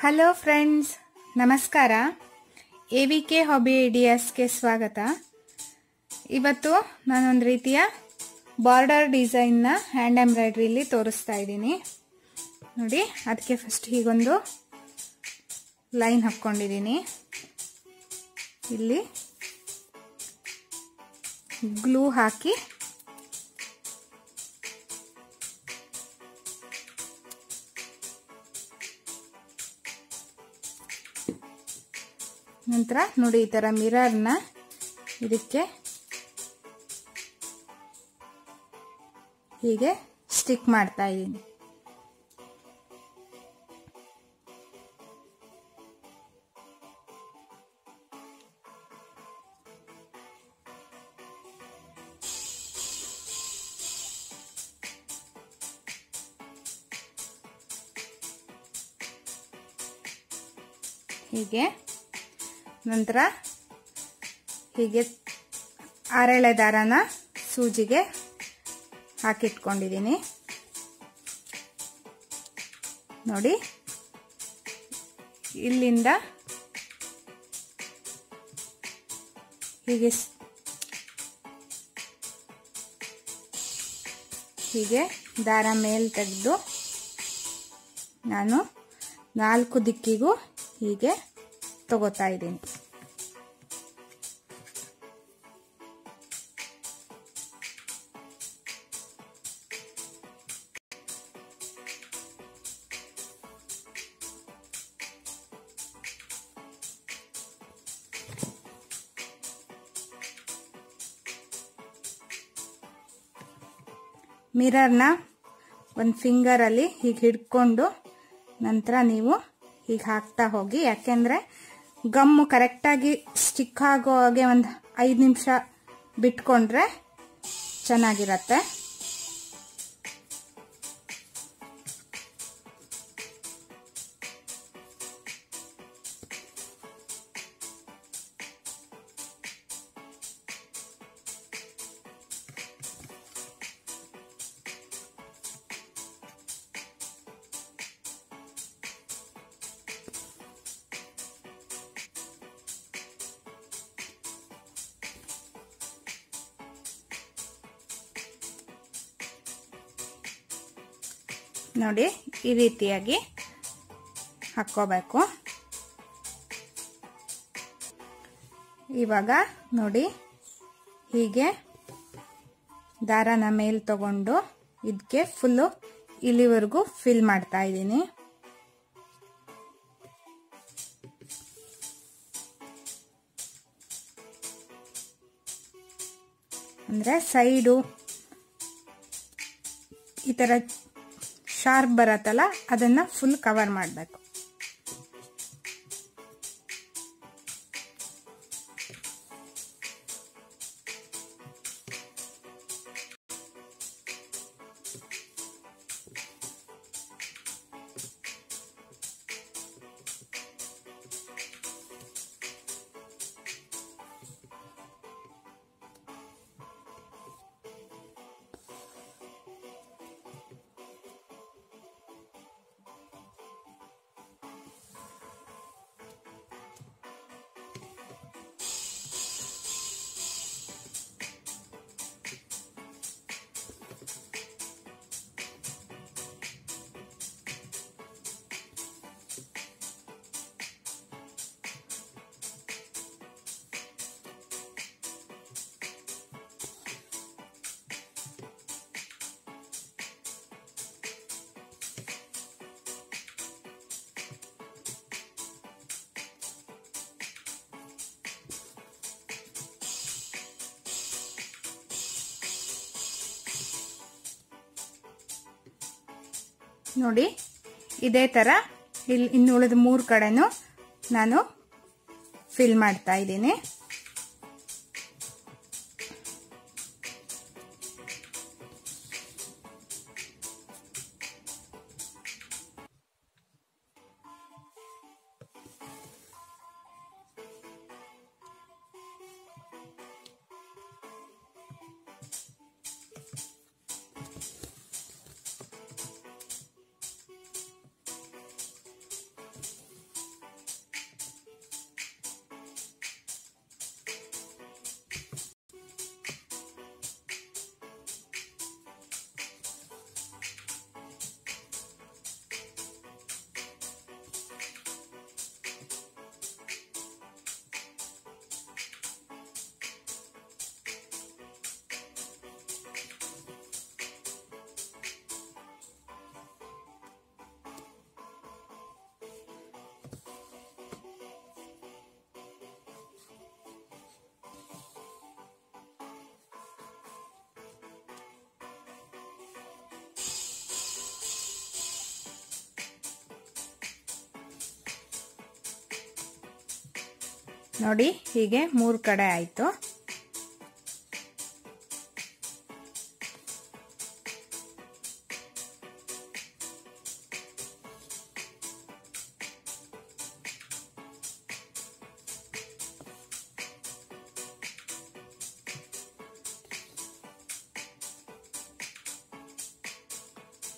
Hello friends, ನಮಸ್ಕಾರ. AVK hobby ಐಡಿಯಾಸ್ಗೆ ಸ್ವಾಗತ. ಇವತ್ತು ನಾನೊಂದು ರೀತಿಯ ಬಾರ್ಡರ್ ಡಿಸೈನ್ನ ಹ್ಯಾಂಡ್ ಎಂಬ್ರಾಯ್ಡ್ರಿಲಿ ತೋರಿಸ್ತಾ ಇದ್ದೀನಿ ನೋಡಿ. ಅದಕ್ಕೆ ಫಸ್ಟ್ ಹೀಗೊಂದು ಲೈನ್ ಹಾಕ್ಕೊಂಡಿದ್ದೀನಿ. ಇಲ್ಲಿ ಗ್ಲೂ ಹಾಕಿ ನಂತರ ನೋಡಿ ಈ ತರ ಮಿರರ್ನ ಇದಕ್ಕೆ ಹೀಗೆ ಸ್ಟಿಕ್ ಮಾಡ್ತಾ ಇದ್ದೀನಿ. ಹೀಗೆ ನಂತರ ಹೀಗೆ ಆರೆಳೆ ದಾರನ ಸೂಜಿಗೆ ಹಾಕಿಟ್ಕೊಂಡಿದ್ದೀನಿ ನೋಡಿ. ಇಲ್ಲಿಂದ ಹೀಗೆ ದಾರ ಮೇಲ್ ತೆಗೆದು ನಾನು 4 ದಿಕ್ಕಿಗೂ ಹೀಗೆ ತಗೋತಾ ಇದ್ದೀನಿ. ಮಿರರ್ನ ಒಂದು ಫಿಂಗರ್ ಅಲ್ಲಿ ಹೀಗೆ ಹಿಡ್ಕೊಂಡು ನಂತರ ನೀವು ಹೀಗೆ ಹಾಕ್ತಾ ಹೋಗಿ. ಯಾಕೆಂದ್ರೆ ಗಮ್ಮು ಕರೆಕ್ಟಾಗಿ ಸ್ಟಿಕ್ ಆಗೋ ಹಾಗೆ ಒಂದು 5 ನಿಮಿಷ ಬಿಟ್ಕೊಂಡ್ರೆ ಚೆನ್ನಾಗಿರತ್ತೆ. ನೋಡಿ ಈ ರೀತಿಯಾಗಿ ಹಾಕೋಬೇಕು. ಇವಾಗ ನೋಡಿ ಹೀಗೆ ದಾರನ ಮೇಲ್ ತಗೊಂಡು ಇದಕ್ಕೆ ಫುಲ್ಲು ಇಲ್ಲಿವರೆಗೂ ಫಿಲ್ ಮಾಡ್ತಾ ಇದ್ದೀನಿ. ಅಂದ್ರೆ ಸೈಡು ಈ ತರ ಶಾರ್ಪ್ ಬರತ್ತಲ್ಲ, ಅದನ್ನ ಫುಲ್ ಕವರ್ ಮಾಡಬೇಕು. ನೋಡಿ ಇದೇ ತರ ಇಲ್ಲಿ ಇನ್ನುಳಿದ 3 ಕಡೆನೂ ನಾನು ಫಿಲ್ ಮಾಡ್ತಾ ಇದ್ದೀನಿ. ನೋಡಿ ಹೀಗೆ 3 ಕಡೆ ಆಯಿತು.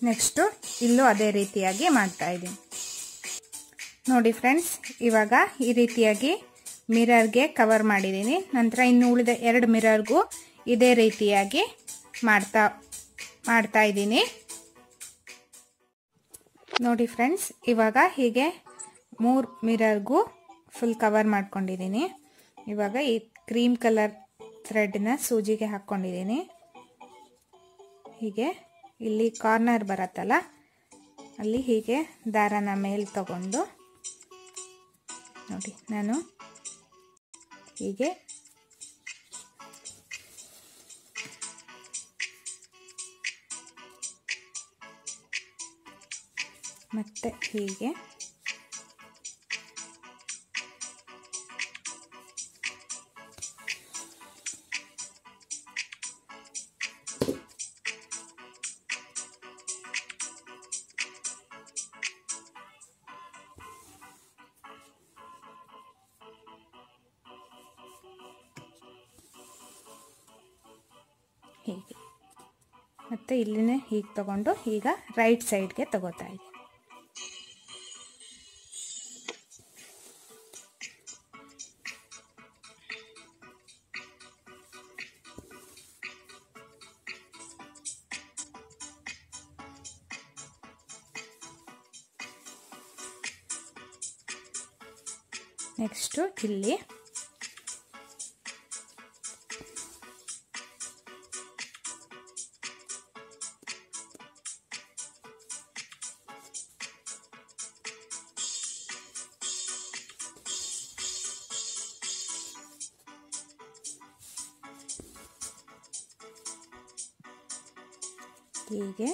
ನೆಕ್ಸ್ಟು ಇಲ್ಲೂ ಅದೇ ರೀತಿಯಾಗಿ ಮಾಡ್ತಾ ಇದ್ದೀನಿ. ನೋಡಿ ಫ್ರೆಂಡ್ಸ್, ಇವಾಗ ಈ ರೀತಿಯಾಗಿ ಮಿರರ್ಗೆ ಕವರ್ ಮಾಡಿದ್ದೀನಿ. ನಂತರ ಇನ್ನು ಉಳಿದ 2 ಮಿರರ್ಗೂ ಇದೇ ರೀತಿಯಾಗಿ ಮಾಡ್ತಾ ಇದ್ದೀನಿ. ನೋಡಿ ಫ್ರೆಂಡ್ಸ್, ಇವಾಗ ಹೀಗೆ 3 ಮಿರರ್ಗೂ ಫುಲ್ ಕವರ್ ಮಾಡ್ಕೊಂಡಿದ್ದೀನಿ. ಇವಾಗ ಈ ಕ್ರೀಮ್ ಕಲರ್ ಥ್ರೆಡ್ನ ಸೂಜಿಗೆ ಹಾಕ್ಕೊಂಡಿದ್ದೀನಿ. ಹೀಗೆ ಇಲ್ಲಿ ಕಾರ್ನರ್ ಬರುತ್ತಲ್ಲ, ಅಲ್ಲಿ ಹೀಗೆ ದಾರನ ಮೇಲೆ ತಗೊಂಡು ನೋಡಿ ನಾನು ಹೀಗೆ ಮತ್ತೆ ಹೀಗೆ ಹೀಗೆ ಮತ್ತೆ ಇಲ್ಲಿನೇ ಹೀಗೆ ತಗೊಂಡು ಈಗ ರೈಟ್ ಸೈಡ್ಗೆ ತಗೋತಾ ಇದ್ದೀನಿ. ನೆಕ್ಸ್ಟು ಇಲ್ಲಿ ಹೀಗೆ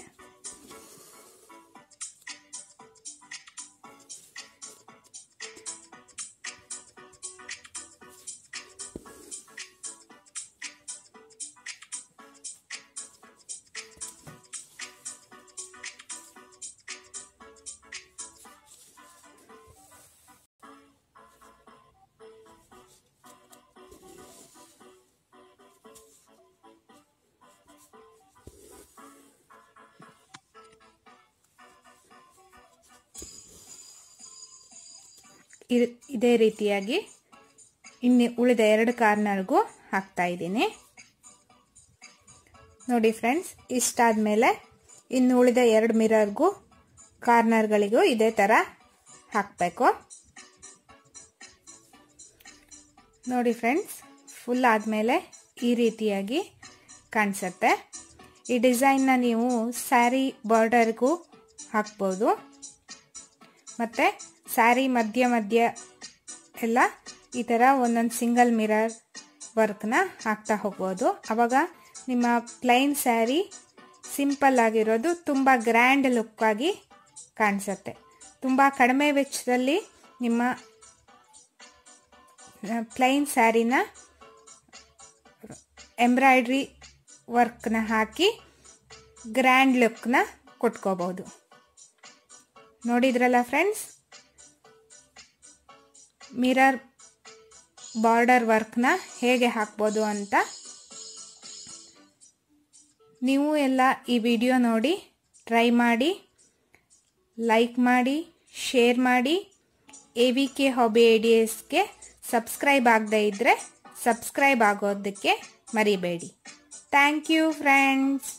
ಇದೇ ರೀತಿಯಾಗಿ ಇನ್ನು ಉಳಿದ 2 ಕಾರ್ನರ್ಗೂ ಹಾಕ್ತಾ ಇದ್ದೀನಿ. ನೋಡಿ ಫ್ರೆಂಡ್ಸ್, ಇಷ್ಟಾದ್ಮೇಲೆ ಇನ್ನು ಉಳಿದ 2 ಮಿರರ್ಗೂ ಕಾರ್ನರ್ಗಳಿಗೂ ಇದೇ ಥರ ಹಾಕಬೇಕು. ನೋಡಿ ಫ್ರೆಂಡ್ಸ್, ಫುಲ್ ಆದಮೇಲೆ ಈ ರೀತಿಯಾಗಿ ಕಾಣಿಸುತ್ತೆ. ಈ ಡಿಸೈನ್ನ ನೀವು ಸ್ಯಾರಿ ಬಾರ್ಡರ್ಗೂ ಹಾಕ್ಬೋದು, ಮತ್ತು ಸ್ಯಾರಿ ಮಧ್ಯ ಎಲ್ಲ ಈ ಥರ ಒಂದೊಂದು ಸಿಂಗಲ್ ಮಿರರ್ ವರ್ಕ್ನ ಹಾಕ್ತಾ ಹೋಗ್ಬೋದು. ಆವಾಗ ನಿಮ್ಮ ಪ್ಲೈನ್ ಸ್ಯಾರಿ ಸಿಂಪಲ್ ಆಗಿರೋದು ತುಂಬ ಗ್ರ್ಯಾಂಡ್ ಲುಕ್ ಆಗಿ ಕಾಣಿಸುತ್ತೆ. ತುಂಬ ಕಡಿಮೆ ವೆಚ್ಚದಲ್ಲಿ ನಿಮ್ಮ ಪ್ಲೈನ್ ಸ್ಯಾರಿನ ಎಂಬ್ರಾಯ್ಡ್ರಿ ವರ್ಕ್ನ ಹಾಕಿ ಗ್ರ್ಯಾಂಡ್ ಲುಕ್ನ ಕೊಟ್ಕೋಬಹುದು. ನೋಡಿದ್ರಲ್ಲ ಫ್ರೆಂಡ್ಸ್, ಮಿರರ್ ಬಾರ್ಡರ್ ವರ್ಕ್ನ ಹೇಗೆ ಹಾಕ್ಬೋದು ಅಂತ. ನೀವು ಎಲ್ಲ ಈ ವಿಡಿಯೋ ನೋಡಿ ಟ್ರೈ ಮಾಡಿ, ಲೈಕ್ ಮಾಡಿ, ಶೇರ್ ಮಾಡಿ. AVK Hobby Ideasಗೆ ಸಬ್ಸ್ಕ್ರೈಬ್ ಆಗದೇ ಇದ್ದರೆ ಸಬ್ಸ್ಕ್ರೈಬ್ ಆಗೋದಕ್ಕೆ ಮರಿಬೇಡಿ. Thank you friends.